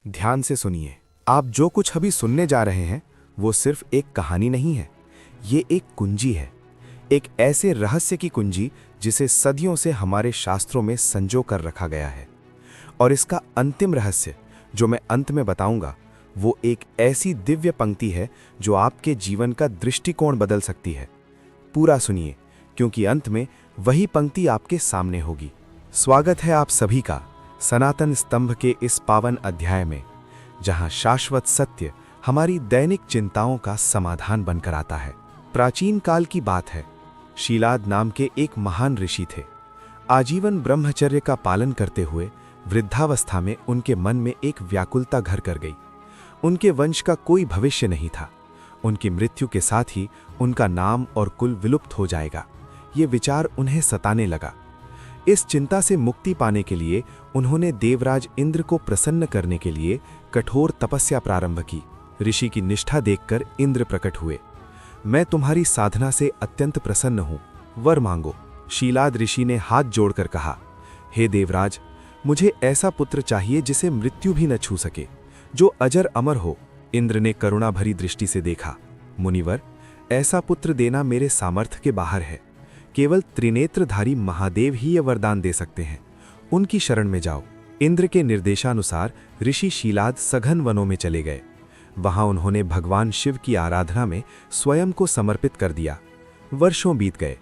ध्यान से सुनिए। आप जो कुछ अभी सुनने जा रहे हैं वो सिर्फ एक कहानी नहीं है। ये एक कुंजी है, एक ऐसे रहस्य की कुंजी जिसे सदियों से हमारे शास्त्रों में संजो कर रखा गया है। और इसका अंतिम रहस्य जो मैं अंत में बताऊंगा वो एक ऐसी दिव्य पंक्ति है जो आपके जीवन का दृष्टिकोण बदल सकती है। पूरा सुनिए, क्योंकि अंत में वही पंक्ति आपके सामने होगी। स्वागत है आप सभी का सनातन स्तंभ के इस पावन अध्याय में, जहां शाश्वत सत्य हमारी दैनिक चिंताओं का समाधान बनकर आता है। प्राचीन काल की बात है। शीलाद नाम के एक महान ऋषि थे। आजीवन ब्रह्मचर्य का पालन करते हुए वृद्धावस्था में उनके मन में एक व्याकुलता घर कर गई। उनके वंश का कोई भविष्य नहीं था। उनकी मृत्यु के साथ ही उनका नाम और कुल विलुप्त हो जाएगा, ये विचार उन्हें सताने लगा। इस चिंता से मुक्ति पाने के लिए उन्होंने देवराज इंद्र को प्रसन्न करने के लिए कठोर तपस्या प्रारंभ की। ऋषि की निष्ठा देखकर इंद्र प्रकट हुए। मैं तुम्हारी साधना से अत्यंत प्रसन्न हूं, वर मांगो। शीलाद ऋषि ने हाथ जोड़कर कहा, हे देवराज, मुझे ऐसा पुत्र चाहिए जिसे मृत्यु भी न छू सके, जो अजर अमर हो। इंद्र ने करुणा भरी दृष्टि से देखा, मुनिवर, ऐसा पुत्र देना मेरे सामर्थ्य के बाहर है। केवल त्रिनेत्रधारी महादेव ही यह वरदान दे सकते हैं। उनकी शरण में जाओ। इंद्र के निर्देशानुसार ऋषि शीलाद सघन वनों में चले गए। वहां उन्होंने भगवान शिव की आराधना में स्वयं को समर्पित कर दिया। वर्षों बीत गए।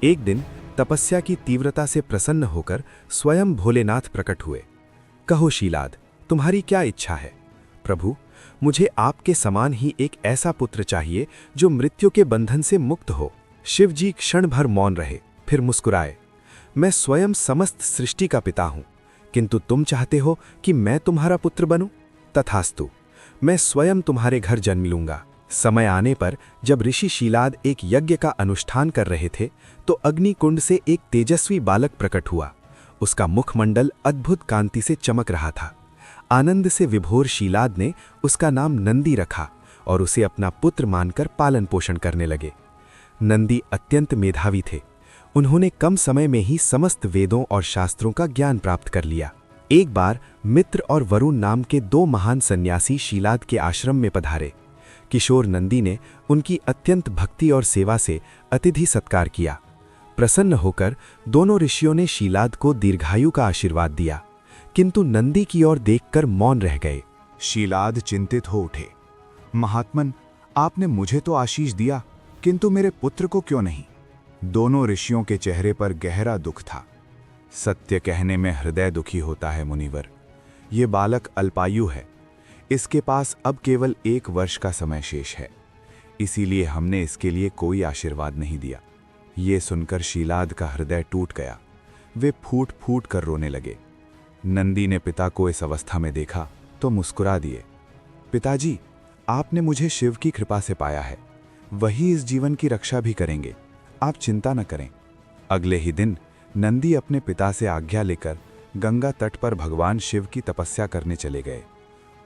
एक दिन तपस्या की तीव्रता से प्रसन्न होकर स्वयं भोलेनाथ प्रकट हुए। कहो शीलाद, तुम्हारी क्या इच्छा है? प्रभु, मुझे आपके समान ही एक ऐसा पुत्र चाहिए जो मृत्यु के बंधन से मुक्त हो। शिव जी क्षण भर मौन रहे, फिर मुस्कुराए। मैं स्वयं समस्त सृष्टि का पिता हूं, किंतु तुम चाहते हो कि मैं तुम्हारा पुत्र बनूं? तथास्तु, मैं स्वयं तुम्हारे घर जन्म लूंगा। समय आने पर जब ऋषि शीलाद एक यज्ञ का अनुष्ठान कर रहे थे तो अग्निकुंड से एक तेजस्वी बालक प्रकट हुआ। उसका मुखमंडल अद्भुत कांति से चमक रहा था। आनंद से विभोर शीलाद ने उसका नाम नंदी रखा और उसे अपना पुत्र मानकर पालन पोषण करने लगे। नंदी अत्यंत मेधावी थे। उन्होंने कम समय में ही समस्त वेदों और शास्त्रों का ज्ञान प्राप्त कर लिया। एक बार मित्र और वरुण नाम के दो महान सन्यासी शीलाद के आश्रम में पधारे। किशोर नंदी ने उनकी अत्यंत भक्ति और सेवा से अतिथि सत्कार किया। प्रसन्न होकर दोनों ऋषियों ने शीलाद को दीर्घायु का आशीर्वाद दिया, किंतु नंदी की ओर देखकर मौन रह गए। शीलाद चिंतित हो उठे। महात्मन, आपने मुझे तो आशीष दिया, किंतु मेरे पुत्र को क्यों नहीं? दोनों ऋषियों के चेहरे पर गहरा दुख था। सत्य कहने में हृदय दुखी होता है मुनिवर। ये बालक अल्पायु है। इसके पास अब केवल 1 वर्ष का समय शेष है, इसीलिए हमने इसके लिए कोई आशीर्वाद नहीं दिया। ये सुनकर शीलाद का हृदय टूट गया। वे फूट फूट कर रोने लगे। नंदी ने पिता को इस अवस्था में देखा तो मुस्कुरा दिए। पिताजी, आपने मुझे शिव की कृपा से पाया है, वही इस जीवन की रक्षा भी करेंगे, आप चिंता न करें। अगले ही दिन नंदी अपने पिता से आज्ञा लेकर गंगा तट पर भगवान शिव की तपस्या करने चले गए।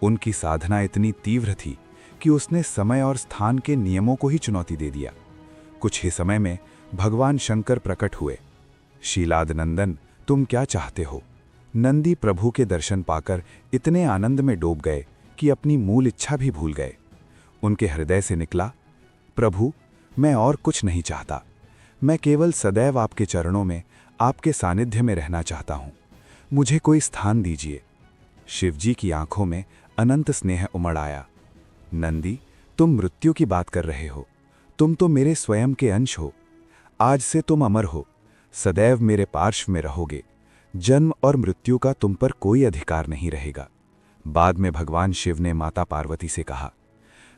उनकी साधना इतनी तीव्र थी कि उसने समय और स्थान के नियमों को ही चुनौती दे दिया। कुछ ही समय में भगवान शंकर प्रकट हुए। शीलाद नंदन, तुम क्या चाहते हो? नंदी प्रभु के दर्शन पाकर इतने आनंद में डूब गए कि अपनी मूल इच्छा भी भूल गए। उनके हृदय से निकला, प्रभु, मैं और कुछ नहीं चाहता। मैं केवल सदैव आपके चरणों में, आपके सानिध्य में रहना चाहता हूँ। मुझे कोई स्थान दीजिए। शिवजी की आंखों में अनंत स्नेह उमड़ आया। नंदी, तुम मृत्यु की बात कर रहे हो। तुम तो मेरे स्वयं के अंश हो। आज से तुम अमर हो, सदैव मेरे पार्श्व में रहोगे। जन्म और मृत्यु का तुम पर कोई अधिकार नहीं रहेगा। बाद में भगवान शिव ने माता पार्वती से कहा,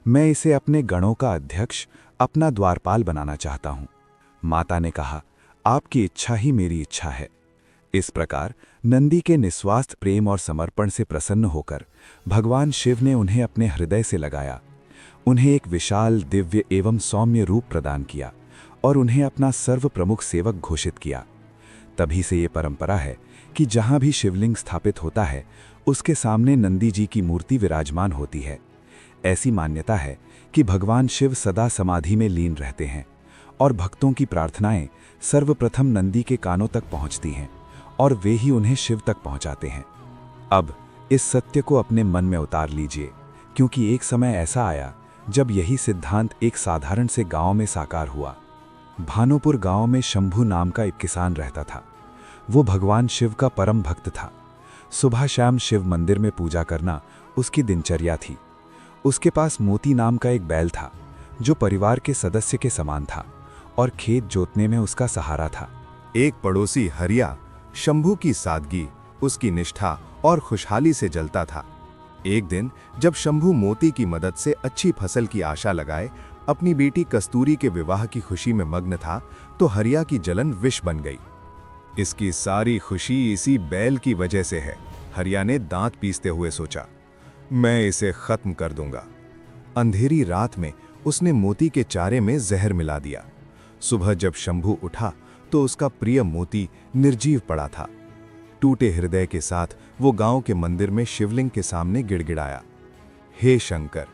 मैं इसे अपने गणों का अध्यक्ष, अपना द्वारपाल बनाना चाहता हूं। माता ने कहा, आपकी इच्छा ही मेरी इच्छा है। इस प्रकार नंदी के निस्वार्थ प्रेम और समर्पण से प्रसन्न होकर भगवान शिव ने उन्हें अपने हृदय से लगाया। उन्हें एक विशाल, दिव्य एवं सौम्य रूप प्रदान किया और उन्हें अपना सर्व प्रमुख सेवक घोषित किया। तभी से ये परंपरा है कि जहां भी शिवलिंग स्थापित होता है उसके सामने नंदी जी की मूर्ति विराजमान होती है। ऐसी मान्यता है कि भगवान शिव सदा समाधि में लीन रहते हैं और भक्तों की प्रार्थनाएं सर्वप्रथम नंदी के कानों तक पहुंचती हैं और वे ही उन्हें शिव तक पहुंचाते हैं। अब इस सत्य को अपने मन में उतार लीजिए, क्योंकि एक समय ऐसा आया जब यही सिद्धांत एक साधारण से गांव में साकार हुआ। भानुपुर गांव में शंभू नाम का एक किसान रहता था। वो भगवान शिव का परम भक्त था। सुबह शाम शिव मंदिर में पूजा करना उसकी दिनचर्या थी। उसके पास मोती नाम का एक बैल था, जो परिवार के सदस्य के समान था और खेत जोतने में उसका सहारा था। एक पड़ोसी हरिया शंभू की सादगी, उसकी निष्ठा और खुशहाली से जलता था। एक दिन जब शंभू मोती की मदद से अच्छी फसल की आशा लगाए अपनी बेटी कस्तूरी के विवाह की खुशी में मग्न था, तो हरिया की जलन विष बन गई। इसकी सारी खुशी इसी बैल की वजह से है, हरिया ने दांत पीसते हुए सोचा। मैं इसे खत्म कर दूंगा। अंधेरी रात में उसने मोती के चारे में जहर मिला दिया। सुबह जब शंभू उठा तो उसका प्रिय मोती निर्जीव पड़ा था। टूटे हृदय के साथ वो गांव के मंदिर में शिवलिंग के सामने गिड़गिड़ाया, हे शंकर,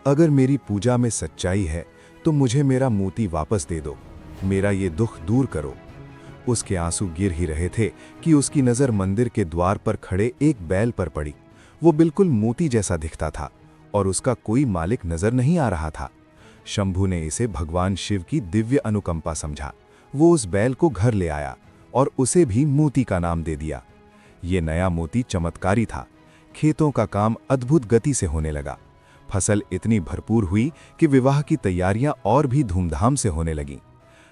अगर मेरी पूजा में सच्चाई है तो मुझे मेरा मोती वापस दे दो, मेरा ये दुख दूर करो। उसके आंसू गिर ही रहे थे कि उसकी नज़र मंदिर के द्वार पर खड़े एक बैल पर पड़ी। वो बिल्कुल मोती जैसा दिखता था और उसका कोई मालिक नजर नहीं आ रहा था। शंभू ने इसे भगवान शिव की दिव्य अनुकंपा समझा। वो उस बैल को घर ले आया और उसे भी मोती का नाम दे दिया। ये नया मोती चमत्कारी था। खेतों का काम अद्भुत गति से होने लगा। फसल इतनी भरपूर हुई कि विवाह की तैयारियां और भी धूमधाम से होने लगीं।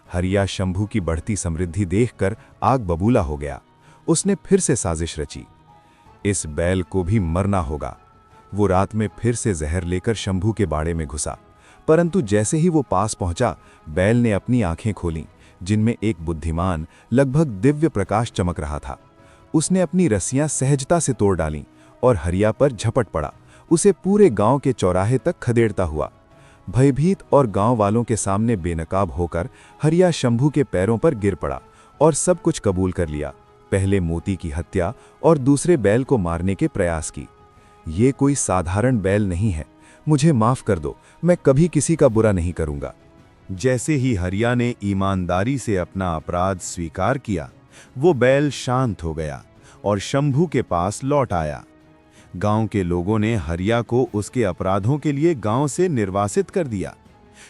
हरिया शंभू की बढ़ती समृद्धि देखकर आग बबूला हो गया। उसने फिर से साजिश रची, इस बैल को भी मरना होगा। वो रात में फिर से जहर लेकर शंभू के बाड़े में घुसा, परंतु जैसे ही वो पास पहुंचा, बैल ने अपनी आंखें खोलीं, जिनमें एक बुद्धिमान, लगभग दिव्य प्रकाश चमक रहा था। उसने अपनी रस्सियां सहजता से तोड़ डालीं और हरिया पर झपट पड़ा, उसे पूरे गांव के चौराहे तक खदेड़ता हुआ। भयभीत और गांव वालों के सामने बेनकाब होकर हरिया शंभू के पैरों पर गिर पड़ा और सब कुछ कबूल कर लिया। पहले मोती की हत्या और दूसरे बैल को मारने के प्रयास की। ये कोई साधारण बैल नहीं है, मुझे माफ कर दो, मैं कभी किसी का बुरा नहीं करूंगा। जैसे ही हरिया ने ईमानदारी से अपना अपराध स्वीकार किया, वो बैल शांत हो गया और शंभू के पास लौट आया। गांव के लोगों ने हरिया को उसके अपराधों के लिए गांव से निर्वासित कर दिया।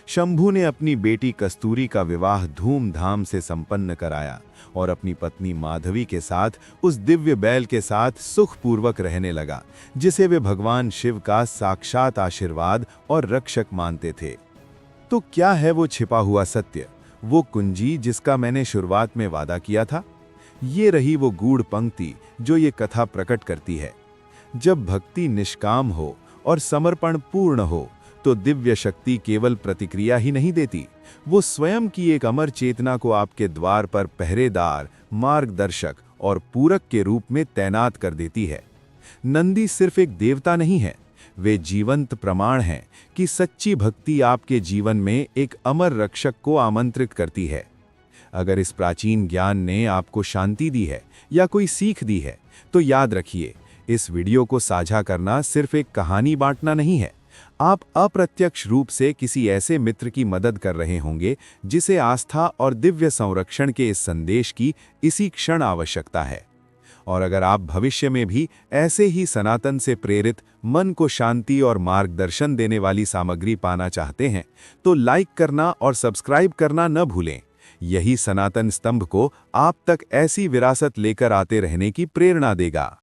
शंभू ने अपनी बेटी कस्तूरी का विवाह धूमधाम से संपन्न कराया और अपनी पत्नी माधवी के साथ उस दिव्य बैल के साथ सुखपूर्वक रहने लगा, जिसे वे भगवान शिव का साक्षात आशीर्वाद और रक्षक मानते थे। तो क्या है वो छिपा हुआ सत्य, वो कुंजी जिसका मैंने शुरुआत में वादा किया था? ये रही वो गूढ़ पंक्ति जो ये कथा प्रकट करती है। जब भक्ति निष्काम हो और समर्पण पूर्ण हो, तो दिव्य शक्ति केवल प्रतिक्रिया ही नहीं देती, वो स्वयं की एक अमर चेतना को आपके द्वार पर पहरेदार, मार्गदर्शक और पूरक के रूप में तैनात कर देती है। नंदी सिर्फ एक देवता नहीं है, वे जीवंत प्रमाण हैं कि सच्ची भक्ति आपके जीवन में एक अमर रक्षक को आमंत्रित करती है। अगर इस प्राचीन ज्ञान ने आपको शांति दी है या कोई सीख दी है, तो याद रखिए, इस वीडियो को साझा करना सिर्फ एक कहानी बांटना नहीं है। आप अप्रत्यक्ष रूप से किसी ऐसे मित्र की मदद कर रहे होंगे जिसे आस्था और दिव्य संरक्षण के इस संदेश की इसी क्षण आवश्यकता है। और अगर आप भविष्य में भी ऐसे ही सनातन से प्रेरित, मन को शांति और मार्गदर्शन देने वाली सामग्री पाना चाहते हैं, तो लाइक करना और सब्सक्राइब करना न भूलें। यही सनातन स्तंभ को आप तक ऐसी विरासत लेकर आते रहने की प्रेरणा देगा।